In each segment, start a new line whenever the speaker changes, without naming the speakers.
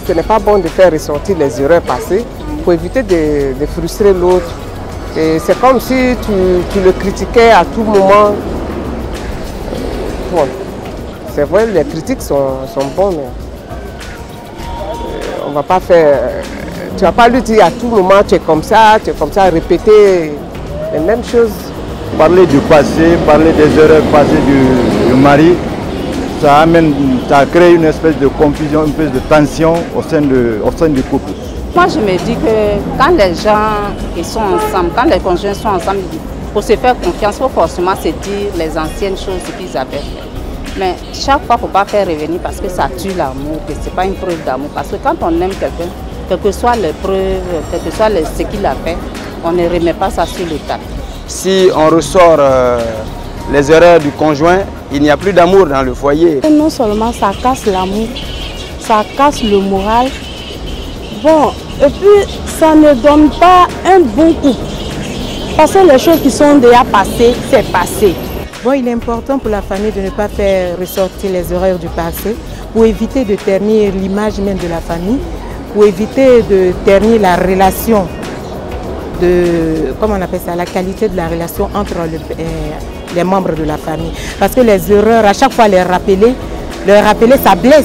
Ce n'est pas bon de faire ressortir les erreurs passées pour éviter de frustrer l'autre. C'est comme si tu le critiquais à tout moment. Bon, c'est vrai, les critiques sont bonnes, mais on va pas faire... Tu ne vas pas lui dire à tout moment tu es comme ça, répéter les mêmes choses.
Parler du passé, parler des erreurs passées du mari, ça a créé une espèce de confusion, une espèce de tension au sein du couple.
Moi, je me dis que quand les gens ils sont ensemble, quand les conjoints sont ensemble, pour se faire confiance, il faut forcément se dire les anciennes choses qu'ils avaient fait. Mais chaque fois, il ne faut pas faire revenir parce que ça tue l'amour, que ce n'est pas une preuve d'amour. Parce que quand on aime quelqu'un, quelles que soient les preuves, quel que soit ce qu'il a fait, on ne remet pas ça sur le tapis.
Si on ressort les erreurs du conjoint, il n'y a plus d'amour dans le foyer.
Et non seulement ça casse l'amour, ça casse le moral. Bon, et puis ça ne donne pas un bon couple. Parce que les choses qui sont déjà passées, c'est passé.
Bon, il est important pour la famille de ne pas faire ressortir les erreurs du passé pour éviter de ternir l'image même de la famille, pour éviter de ternir la relation, comment on appelle ça, la qualité de la relation entre les membres de la famille. Parce que les erreurs, à chaque fois les rappeler, ça blesse.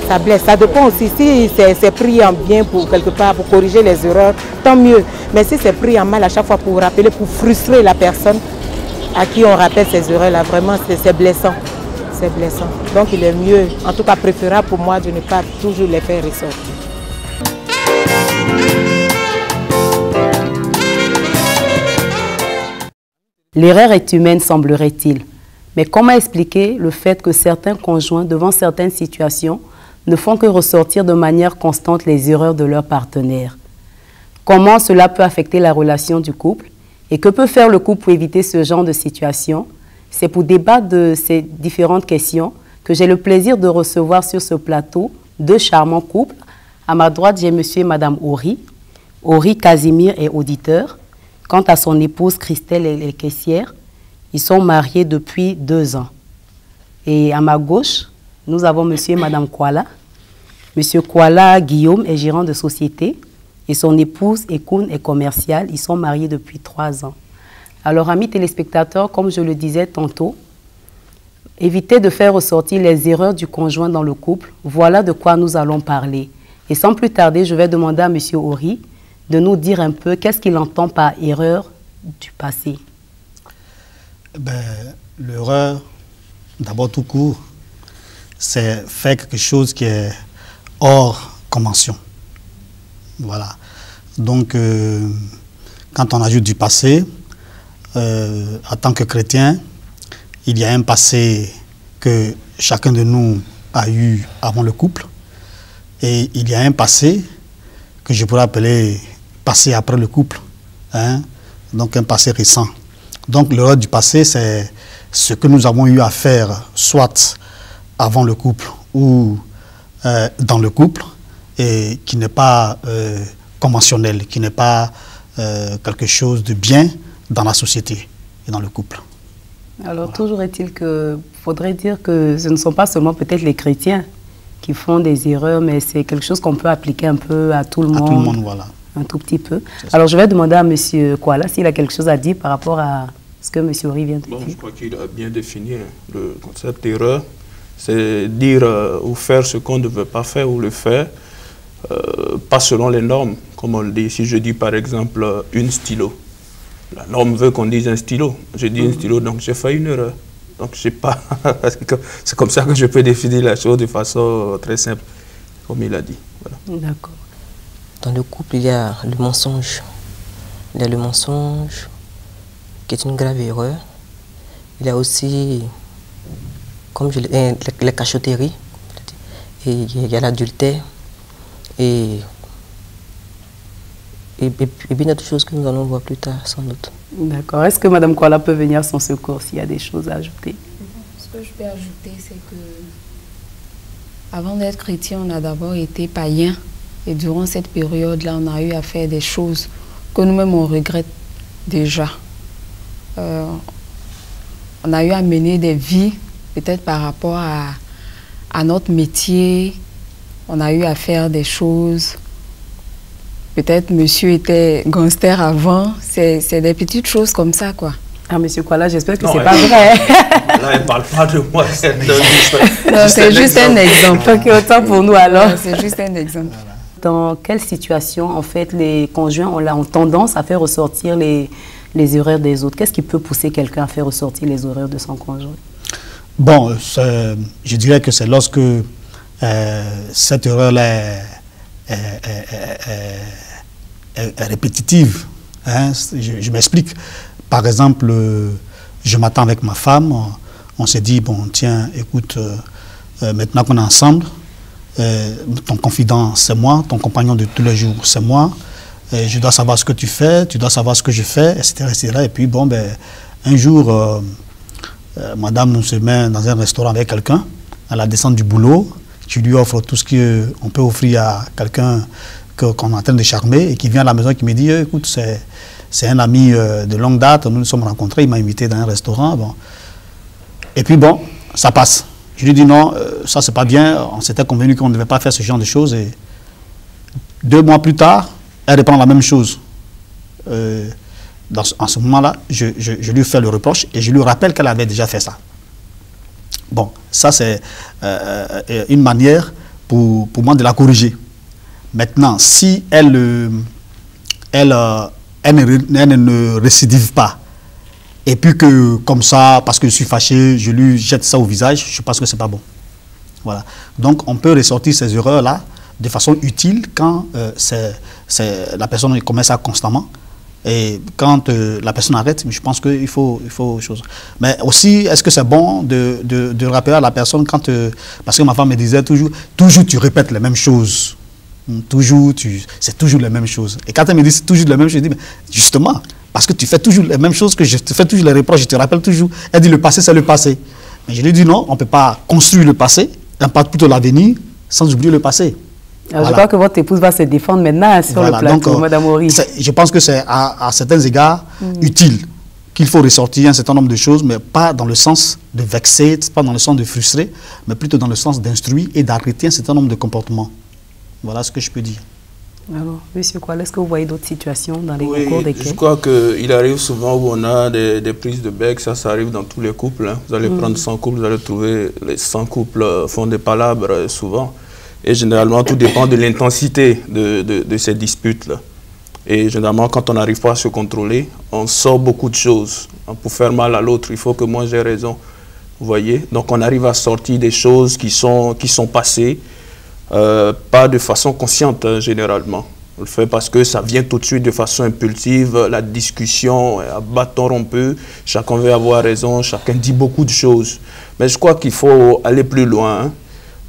Ça blesse. Ça dépend aussi si c'est pris en bien pour quelque part, pour corriger les erreurs, tant mieux. Mais si c'est pris en mal à chaque fois pour rappeler, pour frustrer la personne à qui on rappelle ces erreurs-là, vraiment c'est blessant. C'est blessant. Donc il est mieux, en tout cas préférable pour moi de ne pas toujours les faire ressortir.
L'erreur est humaine, semblerait-il. Mais comment expliquer le fait que certains conjoints, devant certaines situations, ne font que ressortir de manière constante les erreurs de leur partenaire? Comment cela peut affecter la relation du couple? Et que peut faire le couple pour éviter ce genre de situation? C'est pour débattre de ces différentes questions que j'ai le plaisir de recevoir sur ce plateau deux charmants couples. À ma droite, j'ai monsieur et madame Ori. Ori Casimir est auditeur. Quant à son épouse Christelle, elle est caissière. Ils sont mariés depuis 2 ans. Et à ma gauche, nous avons monsieur et madame Kuala. Monsieur Kuala Guillaume est gérant de société et son épouse Ekoun est commerciale. Ils sont mariés depuis 3 ans. Alors, amis téléspectateurs, comme je le disais tantôt, évitez de faire ressortir les erreurs du conjoint dans le couple. Voilà de quoi nous allons parler. Et sans plus tarder, je vais demander à monsieur Ori de nous dire un peu qu'est-ce qu'il entend par erreur du passé.
L'erreur, d'abord tout court, c'est faire quelque chose qui est hors convention. Voilà. Donc, quand on ajoute du passé, en tant que chrétien, il y a un passé que chacun de nous a eu avant le couple. Et il y a un passé que je pourrais appeler passé après le couple. Hein? Donc, un passé récent. Donc, l'erreur du passé, c'est ce que nous avons eu à faire, soit avant le couple ou dans le couple, et qui n'est pas conventionnel, qui n'est pas quelque chose de bien dans la société et dans le couple.
Alors, toujours est-il que, faudrait dire que ce ne sont pas seulement peut-être les chrétiens qui font des erreurs, mais c'est quelque chose qu'on peut appliquer un peu à tout le monde. À tout le monde,
voilà.
Un tout petit peu. Alors, je vais demander à M. Kuala s'il a quelque chose à dire par rapport à ce que M. Ori vient de dire.
Je crois qu'il a bien défini le concept d'erreur. C'est dire ou faire ce qu'on ne veut pas faire ou le faire, pas selon les normes, comme on le dit. Si je dis par exemple une stylo, la norme veut qu'on dise un stylo. Je dis un stylo, donc j'ai fait une erreur. Donc je sais pas, c'est comme ça que je peux définir la chose de façon très simple, comme il a dit. Voilà.
D'accord.
Dans le couple, il y a le mensonge. Il y a le mensonge qui est une grave erreur. Il y a aussi, comme je l'ai dit, la cachotterie. Et il y a l'adultère. Et bien d'autres choses que nous allons voir plus tard, sans doute.
D'accord. Est-ce que Mme Kuala peut venir à son secours s'il y a des choses à ajouter?
Ce que je peux ajouter, c'est que avant d'être chrétien, on a d'abord été païen. Et durant cette période-là, on a eu à faire des choses que nous-mêmes, on regrette déjà. On a eu à mener des vies, peut-être par rapport à notre métier, on a eu à faire des choses. Peut-être monsieur était gangster avant. C'est des petites choses comme ça, quoi.
Ah, monsieur Kuala, j'espère que c'est pas vrai.
Là, elle ne parle pas de moi. C'est
juste un exemple.
Ok, autant pour nous alors.
C'est juste un exemple.
Dans quelle situation, en fait, les conjoints ont tendance à faire ressortir les erreurs des autres? Qu'est-ce qui peut pousser quelqu'un à faire ressortir les erreurs de son conjoint?
Bon, je dirais que c'est lorsque cette erreur-là est répétitive. Hein? Je m'explique. Par exemple, je m'attends avec ma femme, on s'est dit, bon, tiens, écoute, maintenant qu'on est ensemble, ton confident, c'est moi, ton compagnon de tous les jours, c'est moi, je dois savoir ce que tu fais, tu dois savoir ce que je fais, etc. etc. Et puis, bon, ben, un jour, madame se met dans un restaurant avec quelqu'un, à la descente du boulot, tu lui offres tout ce qu'on peut offrir à quelqu'un qu'on est en train de charmer, et qui vient à la maison et qui me dit, écoute, c'est un ami de longue date, nous nous sommes rencontrés, il m'a invité dans un restaurant. Bon. Et puis bon, ça passe. Je lui dis non, ça c'est pas bien, on s'était convenu qu'on ne devait pas faire ce genre de choses. Et 2 mois plus tard, elle reprend la même chose. En ce moment-là, je lui fais le reproche et je lui rappelle qu'elle avait déjà fait ça. Bon, ça c'est une manière pour moi de la corriger. Maintenant, si elle ne récidive pas, et puis que comme ça, parce que je suis fâché, je lui jette ça au visage, je pense que c'est pas bon. Voilà. Donc on peut ressortir ces erreurs-là de façon utile quand la personne commet ça constamment. Et quand la personne arrête, je pense qu'il faut chose. Mais aussi, est-ce que c'est bon de rappeler à la personne quand... parce que ma femme me disait toujours tu répètes les mêmes choses. Toujours, c'est toujours les mêmes choses. Et quand elle me dit c'est toujours les mêmes choses, je dis, mais justement, parce que tu fais toujours les mêmes choses, que je te fais toujours les reproches, je te rappelle toujours. Elle dit le passé, c'est le passé. Mais je lui dis non, on ne peut pas construire le passé, on parle plutôt l'avenir, sans oublier le passé.
Alors, voilà. Je crois que votre épouse va se défendre maintenant sur le plateau, donc, Madame Ori.
Je pense que c'est à certains égards utile qu'il faut ressortir un certain nombre de choses, mais pas dans le sens de vexer, pas dans le sens de frustrer, mais plutôt dans le sens d'instruire et d'arrêter un certain nombre de comportements. Voilà ce que je peux dire.
Alors, monsieur Kuala, est-ce que vous voyez d'autres situations dans les concours desquels?
Je crois qu'il arrive souvent où on a des prises de bec, ça arrive dans tous les couples. Hein. Vous allez prendre 100 couples, vous allez trouver les 100 couples font des palabres souvent. Et généralement, tout dépend de l'intensité de ces disputes-là. Et généralement, quand on n'arrive pas à se contrôler, on sort beaucoup de choses. Pour faire mal à l'autre, il faut que moi j'ai raison. Vous voyez? Donc on arrive à sortir des choses qui sont passées. Pas de façon consciente, hein, généralement. On le fait parce que ça vient tout de suite de façon impulsive, la discussion à bâton rompu, chacun veut avoir raison, chacun dit beaucoup de choses. Mais je crois qu'il faut aller plus loin, hein,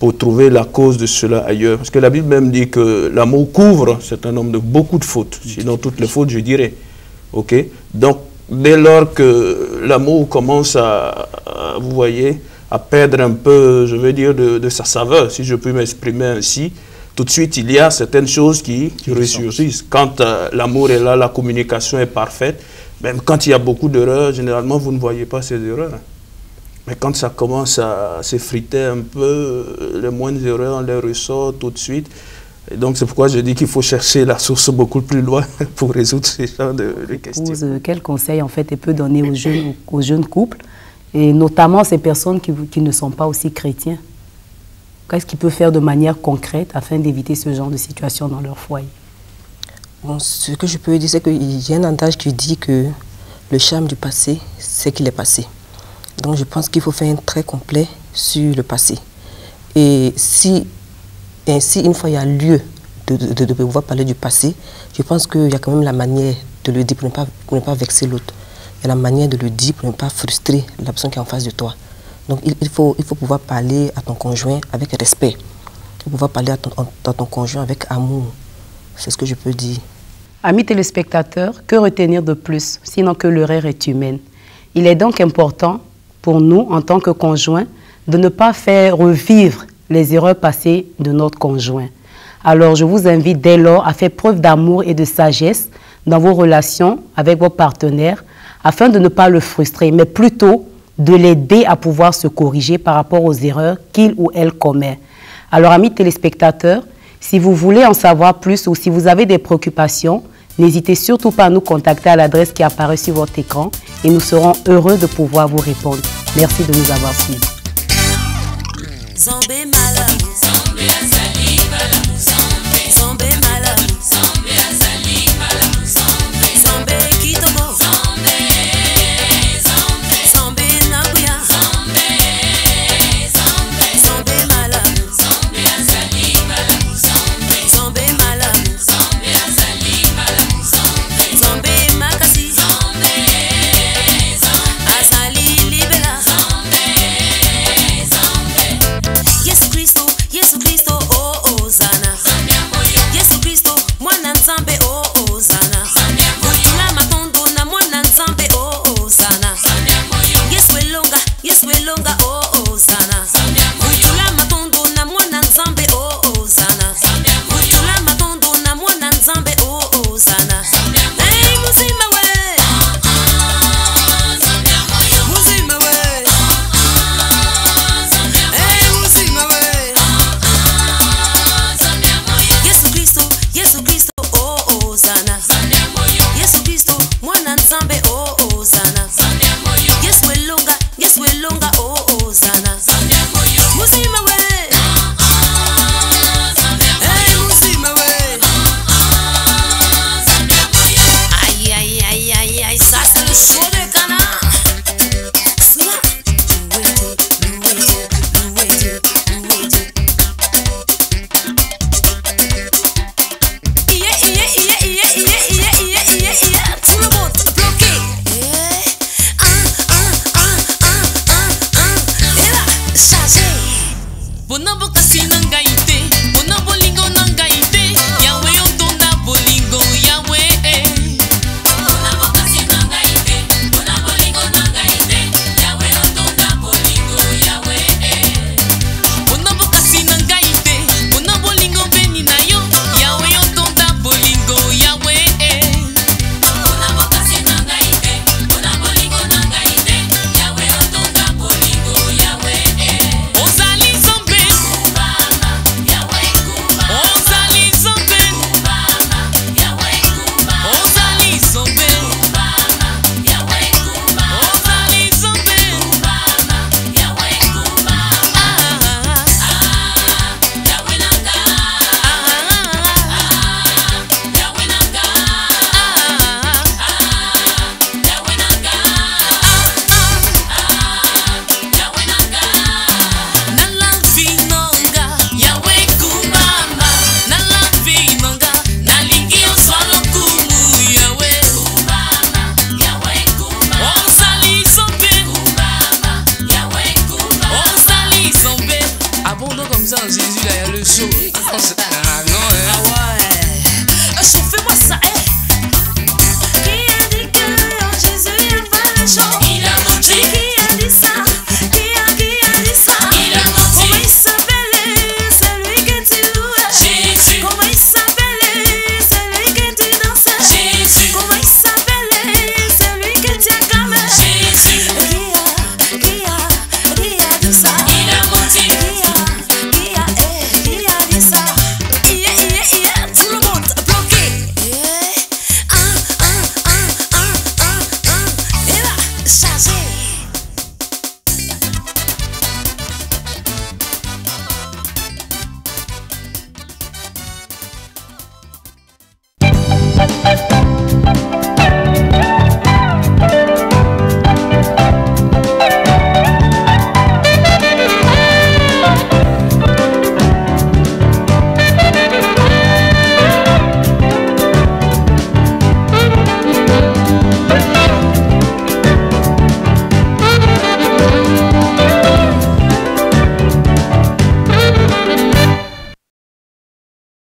pour trouver la cause de cela ailleurs. Parce que la Bible même dit que l'amour couvre un certain nombre de beaucoup de fautes, sinon toutes les fautes, je dirais. Okay? Donc, dès lors que l'amour commence vous voyez, à perdre un peu, je veux dire, de sa saveur, si je peux m'exprimer ainsi, tout de suite, il y a certaines choses qui ressurgissent. Quand l'amour est là, la communication est parfaite, même quand il y a beaucoup d'erreurs, généralement, vous ne voyez pas ces erreurs. Mais quand ça commence à s'effriter un peu, les moindres erreurs, on les ressort tout de suite. Et donc, c'est pourquoi je dis qu'il faut chercher la source beaucoup plus loin pour résoudre ces genres de questions.
Quel conseil, en fait, elle peut donner aux jeunes couples, et notamment ces personnes qui ne sont pas aussi chrétiens? Qu'est-ce qu'ils peuvent faire de manière concrète afin d'éviter ce genre de situation dans leur foyer?
Bon, ce que je peux dire, c'est qu'il y a un adage qui dit que le charme du passé, c'est qu'il est passé. Donc je pense qu'il faut faire un trait complet sur le passé. Et si une fois il y a lieu de pouvoir parler du passé, je pense qu'il y a quand même la manière de le dire pour ne pas vexer l'autre. Il y a la manière de le dire pour ne pas frustrer la personne qui est en face de toi. Donc il faut pouvoir parler à ton conjoint avec respect. Il faut pouvoir parler à ton conjoint avec amour. C'est ce que je peux dire.
Amis téléspectateurs, que retenir de plus, sinon que l'erreur est humaine? Il est donc important pour nous, en tant que conjoints, de ne pas faire revivre les erreurs passées de notre conjoint. Alors, je vous invite dès lors à faire preuve d'amour et de sagesse dans vos relations avec vos partenaires, afin de ne pas le frustrer, mais plutôt de l'aider à pouvoir se corriger par rapport aux erreurs qu'il ou elle commet. Alors, amis téléspectateurs, si vous voulez en savoir plus ou si vous avez des préoccupations, n'hésitez surtout pas à nous contacter à l'adresse qui apparaît sur votre écran et nous serons heureux de pouvoir vous répondre. Merci de nous avoir suivis.